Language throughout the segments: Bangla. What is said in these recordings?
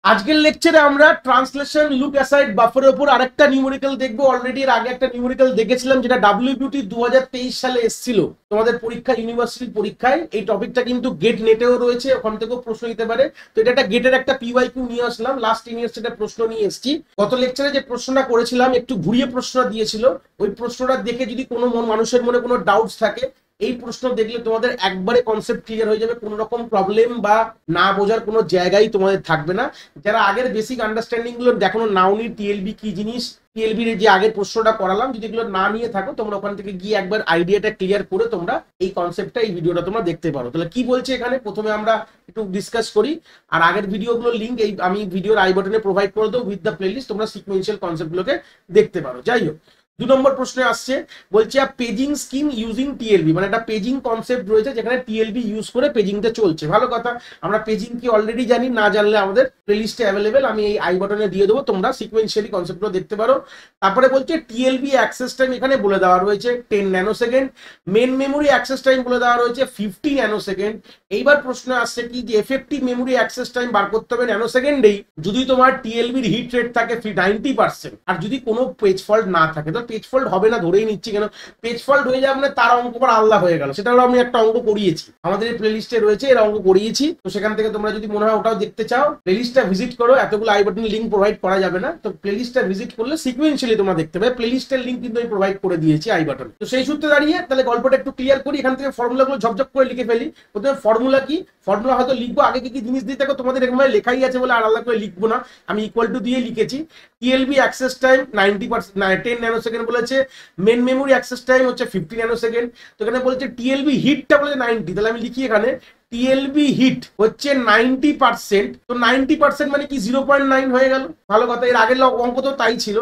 আজকের লেকচারে আমরা ট্রান্সলেশন লুক অ্যাসাইড বাফারের উপর আরেকটা নিউমেরিক্যাল দেখবো। অলরেডি এর আগে একটা নিউমেরিক্যাল দেখেছিলাম যেটা ডাব্লিউবিউটি 2023 সালে এসেছিল তোমাদের পরীক্ষা, ইউনিভার্সিটির পরীক্ষায়। এই টপিকটা কিন্তু গেট নেটেও রয়েছে, ওখান থেকেও প্রশ্ন দিতে পারে। তো এটা একটা গেটের একটা পিওয়াইকিউ নিয়ে আসলাম, লাস্ট ইউনিভার্সিটির প্রশ্ন নিয়ে এসেছি। গত লেকচারে যে প্রশ্নটা করেছিলাম একটু ঘুরিয়ে প্রশ্ন দিয়েছিল, ওই প্রশ্নটা দেখে যদি কোনো মানুষের মনে কোনো ডাউটস থাকে, এই প্রশ্ন দেখলে তোমাদের একবারে কনসেপ্ট ক্লিয়ার হয়ে যাবে, কোনো রকম প্রবলেম বা না বোঝার কোনো জায়গায় তোমাদের থাকবে না। যারা আগের বেসিক আন্ডারস্ট্যান্ডিং গুলো দেখো নাওনি, টিএলবি কি জিনিস, টিএলবির যে আগের প্রশ্নটা করালাম, যদি এগুলো না নিয়ে থাকো তোমরা ওখান থেকে গিয়ে একবার আইডিয়াটা ক্লিয়ার করে তোমরা এই কনসেপ্টটা, এই ভিডিওটা তোমরা দেখতে পারো। তাহলে কি বলছে এখানে প্রথমে আমরা একটু ডিসকাস করি, আর আগের ভিডিওগুলোর লিঙ্ক এই আমি ভিডিওর আই বাটনে প্রোভাইড করে দেবো উইথ দ্য প্লেলিস্ট, তোমরা সিকোয়েন্সিয়াল কনসেপ্টগুলোকে দেখতে পারো। যাই হোক, 2 নম্বর প্রশ্নে আসছে, বলছে পেজিং স্কিম ইউজিং টিএলবি, মানে একটা পেজিং কনসেপ্ট রয়েছে যেখানে টিএলবি ইউজ করে পেজিংটা চলছে। ভালো কথা, আমরা পেজিং কি অলরেডি জানি, না জানলে আমাদের প্লেলিস্টে অ্যাভেলেবেল, আমি এই আই বাটনে দিয়ে দেবো, তোমরা সিকোয়েন্সিয়ালি কনসেপ্টগুলো দেখতে পারো। তারপরে বলছে টিএলবি অ্যাক্সেস টাইম এখানে বলে দেওয়া রয়েছে 10 nanosecond, main memory access time বলে দেওয়া রয়েছে 50 ন্যানোসেকেন্ড। এইবার প্রশ্ন আসছে কি যে এফেক্টিভ মেমোরি অ্যাক্সেস টাইম বার করতে হবে ন্যানোসেকেন্ডেই যদি তোমার টিএলবির হিট রেট থাকে 90%, আর যদি কোনো পেজ ফল্ট না থাকে। তো পেজ ফল্ট হবে না ধরেই নিচ্ছি, কেন পেজ ফল্ট হয়ে যাবে মানে তার অঙ্ক পর আলাদা হয়ে গেল, সেটা হলো আমি একটা অঙ্ক করিয়েছি, আমাদের এই প্লেলিস্টে রয়েছে, এর অঙ্ক করিয়েছি। তো সেখান থেকে তোমরা যদি মনে হয় ওটাও দেখতে চাও, প্লেলিস্টটা ভিজিট করো। এতগুলো আই বাটন লিঙ্ক প্রোভাইড করা যাবে না, তো প্লেলিস্টটা ভিজিট করলে সিকোয়েন্সিয়ালি তোমরা দেখতে পাবে। প্লেলিস্টের লিঙ্ক কিন্তু আমি প্রোভাইড করে দিয়েছি আই বাটন। তো সেই সূত্রে দাঁড়িয়ে তাহলে গল্পটা একটু ক্লিয়ার করি, এখান থেকে ফর্মুলাগুলো ঝপঝপ করে লিখে ফেলি। প্রথমে ফর্মুলা কি, ফর্মুলা হয়তো লিখবো, আগে কি কি জিনিস দিয়ে থাকো তোমাদের এরকম লেখাই আছে বলে আলাদা করে লিখবো না, আমি ইকুয়াল টু দিয়ে লিখেছি। টিএলবি অ্যাক্সেস টাইম 90%, 10 ন্যানোসেকেন্ড বলেছে, মেন মেমোরি অ্যাক্সেস টাইম হচ্ছে 50 ন্যানোসেকেন্ড। তো এখানে বলছে টিএলবি হিটটা বলেছে 90, তাহলে আমি লিখি এখানে টিএলবি হিট হচ্ছে 90%। তো 90% মানে কি 0.9 হয়ে গেল, ভালো কথা, এর আগের অঙ্ক তো তাই ছিল।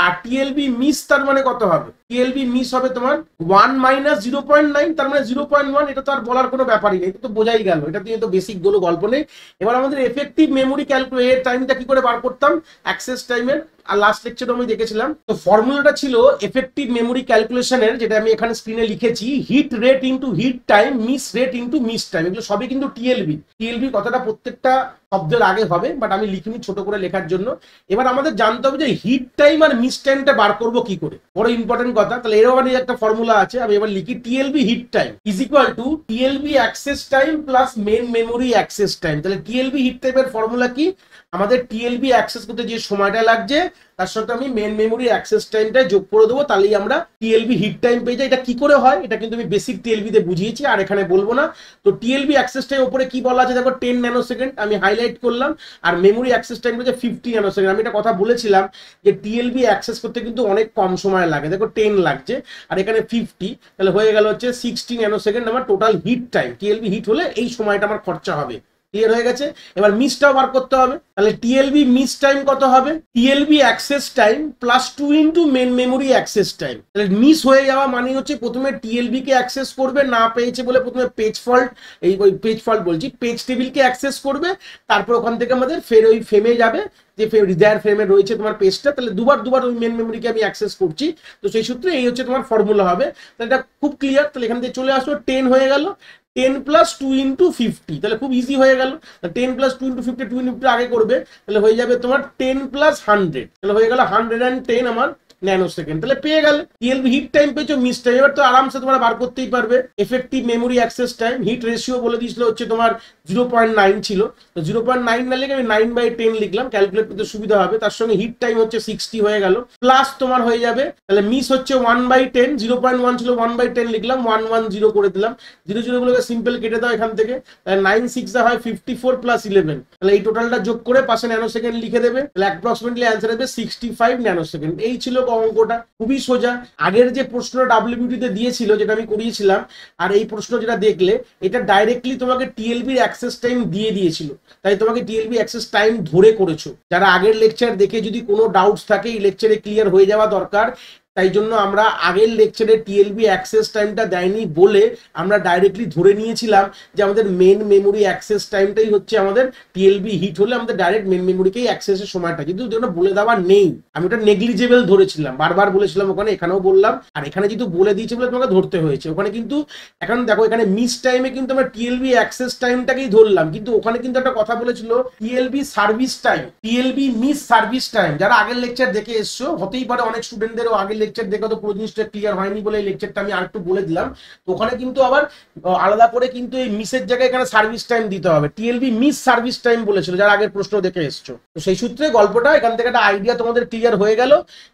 আর টিএলবি মিস তার মানে কত হবে, টিএলবি মিস হবে তোমার 1 মাইনাস 0.9, তার মানে 0.1। এটা তো আর বলার কোনো ব্যাপারই নেই, এটা তো বোঝাই গেল, এটা দিয়ে তো বেসিক গুলো গল্প নেই। এবার আমাদের এফেক্টিভ মেমোরি ক্যালকুলেট টাইমটা কি করে বার করতাম, অ্যাক্সেস টাইমের, আর লাস্ট লেকচারে আমি দেখেছিলাম। তো ফর্মুলাটা ছিল এফেক্টিভ মেমোরি ক্যালকুলেশনের, যেটা আমি এখানে স্ক্রিনে লিখেছি, hit rate into hit time, miss rate into miss time. এগুলো সবই কিন্তু টিএলবি, টিএলবি কথাটা প্রত্যেকটা শব্দের আগে হবে, বাট আমি লিখিনি ছোট করে লেখার জন্য। এবার আমাদের জানতে হবে যে হিট টাইম আর মিস টাইমটা বার করবো কি করে, বড় ইম্পর্টেন্ট কথা। তাহলে এর আবার একটা ফর্মুলা আছে, আমি এবার লিখি TLB hit time is equal to TLB access time plus main memory access time. তাহলে টিএলবি হিট টাইমের ফর্মুলা কি, আমাদের টিএলবি অ্যাক্সেস করতে যে সময়টা লাগছে তার সাথে আমি মেন মেমোরি অ্যাক্সেস টাইমটা যোগ করে দেবো, তাহলেই আমরা টিএলবি হিট টাইম পেয়ে যাই। এটা কি করে হয় এটা কিন্তু আমি বেসিক টিএলবি তে বুঝিয়েছি, আর এখানে বলবো না। তো টিএলবি অ্যাক্সেস টাইম উপরে কি বলা আছে দেখো, 10 ন্যানোসেকেন্ড আমি হাইলাইট করলাম, আর মেমোরি অ্যাক্সেস টাইম হচ্ছে 50 ন্যানোসেকেন্ড। আমি এটা কথা বলেছিলাম যে টিএলবি অ্যাক্সেস করতে কিন্তু অনেক কম সময় লাগে, দেখো 10 লাগছে আর এখানে 50, তাহলে হয়ে গেল হচ্ছে 60 ন্যানোসেকেন্ড আমার টোটাল হিট টাইম। টিএলবি হিট হলে এই সময়টা আমার খরচা হবে। ক্লিয়ার হয়ে গেছে, এবার মিসটাও বার করতে হবে। তাহলে টিএলবি মিস টাইম কত হবে, TLB access time plus 2 into main memory access time. তাহলে মিস হয়ে যাওয়া মানে হচ্ছে প্রথমে টিএলবি কে অ্যাক্সেস করবে, না পেয়েছে বলে প্রথমে পেজ ফল্ট, এই ওই পেজ ফল্ট বলছি, পেজ টেবিলকে অ্যাক্সেস করবে, তারপর ওখান থেকে আমাদের ফের ওই ফ্রেমে যাবে যে রিডার ফ্রেমে রয়েছে তোমার পেজটা। তাহলে দুবার ওই মেন মেমোরিকে আমি অ্যাক্সেস করছি। তো সেই সূত্রে এই হচ্ছে তোমার ফর্মুলা হবে। তাহলে এটা খুব ক্লিয়ার। তাহলে এখান থেকে চলে আসো, 10 হয়ে গেল, 10 প্লাস 2 ইন্টু 50, তাহলে খুব ইজি হয়ে গেল। 10 প্লাস 2 ইন্টু 50, 2 ইন্টু আগে করবে, তাহলে হয়ে যাবে তোমার 10 প্লাস 100, তাহলে হয়ে গেল 110 আমার ন্যানোসেকেন্ড। তাহলে পেয়ে গেলে টিএলবি হিট টাইম পেয়েছো, মিস টাইম এবার তো আরামসে তোমরা বার করতেই পারবে। Effective memory access time, hit ratio বলে দিয়েছিল হচ্ছে তোমার 0.9 ছিল, তো 0.9 না লিখে আমি 9/10 লিখলাম, ক্যালকুলেট করতে সুবিধা হবে। তার সঙ্গে হিট টাইম হচ্ছে 60 হয়ে গেল, প্লাস তোমার হয়ে যাবে, তাহলে মিস হচ্ছে 1/10, 0.1 ছিল 1/10 লিখলাম, 110 করে দিলাম, 00 গুলোকে সিম্পল কেটে দাও এখান থেকে, তাহলে 9 6 হয় 54 প্লাস 11, তাহলে এই টোটালটা যোগ করে পাশে ন্যানোসেকেন্ড লিখে দেবে, তাহলে অ্যাপ্রক্সিমেটলি অ্যান্সার হবে 65 ন্যানোসেকেন্ড। এই ছিল অঙ্কটা, খুবই সোজা। আগের যে প্রশ্নটা ডাব্লিউবিটি তে দিয়েছিল, যেটা আমি করিয়েছিলাম, আর এই প্রশ্ন যেটা দেখলে, এটা ডাইরেক্টলি তোমাকে টিএলবির অ্যাক্সেস টাইম দিয়ে দিয়েছিল, তাই তোমাকে টিএলবি অ্যাক্সেস টাইম ধরে করেছো। যারা আগের লেকচার দেখে যদি কোনো ডাউটস থাকে এই লেকচারে ক্লিয়ার হয়ে যাওয়া দরকার, তাই জন্য আমরা আগের লেকচারে টিএলবি অ্যাক্সেস টাইমটা দেয়নি বলে আমরা ডাইরেক্টলি ধরে নিয়েছিলাম যে আমাদের মেন মেমোরি অ্যাক্সেস টাইমটাই হচ্ছে আমাদের টিএলবি হিট হলে আমাদের ডাইরেক্ট মেন মেমোরিকেই অ্যাক্সেসের সময়টা, কিন্তু ওটা বলে দেওয়া নেই। আমি ওটা নেগলিজেবল ধরেছিলাম, বারবার বলেছিলাম ওখানে, এখানেও বললাম, আর এখানে যেহেতু বলে দিয়েছে বলে তোমাকে ধরতে হয়েছে। ওখানে কিন্তু এখন দেখো এখানে মিস টাইমে কিন্তু আমরা টিএলবি অ্যাক্সেস টাইমটাকেই ধরলাম, কিন্তু ওখানে কিন্তু একটা কথা বলেছিল TLB service time, TLB miss service time. যারা আগের লেকচার দেখে এসছো, হতেই পারে অনেক স্টুডেন্টদেরও আগের লেকচার দেখে তো পুরো জিনিসটা ক্লিয়ার হয়নি বলে এই লেকচারটা আমি আরেকটু বলে দিলাম। তো ওখানে কিন্তু আবার আলাদা করে কিন্তু এই মিসের জায়গায় এখানে সার্ভিস টাইম দিতে হবে, টিএলবি মিস সার্ভিস টাইম বলেছিল যারা আগের প্রশ্ন দেখে এসছো। তো সেই সূত্রে গল্পটা এখান থেকে একটা আইডিয়া তোমাদের ক্লিয়ার হয়ে গেল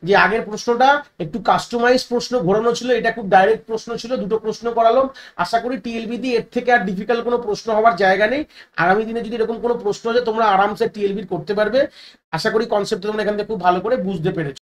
যে আগের প্রশ্নটা একটু কাস্টমাইজ প্রশ্ন ঘোরানো ছিল, এটা খুব ডাইরেক্ট প্রশ্ন ছিল, দুটো প্রশ্ন করালাম। আশা করি টিএলবি দিয়ে এর থেকে আর ডিফিকাল্ট কোনো প্রশ্ন হওয়ার জায়গা নেই। আগামী দিনে যদি এরকম কোনো প্রশ্ন হয় তোমরা আরামসে টিএলবি করতে পারবে। আশা করি কনসেপ্ট তোমরা এখান থেকে খুব ভালো করে বুঝতে পেরেছো।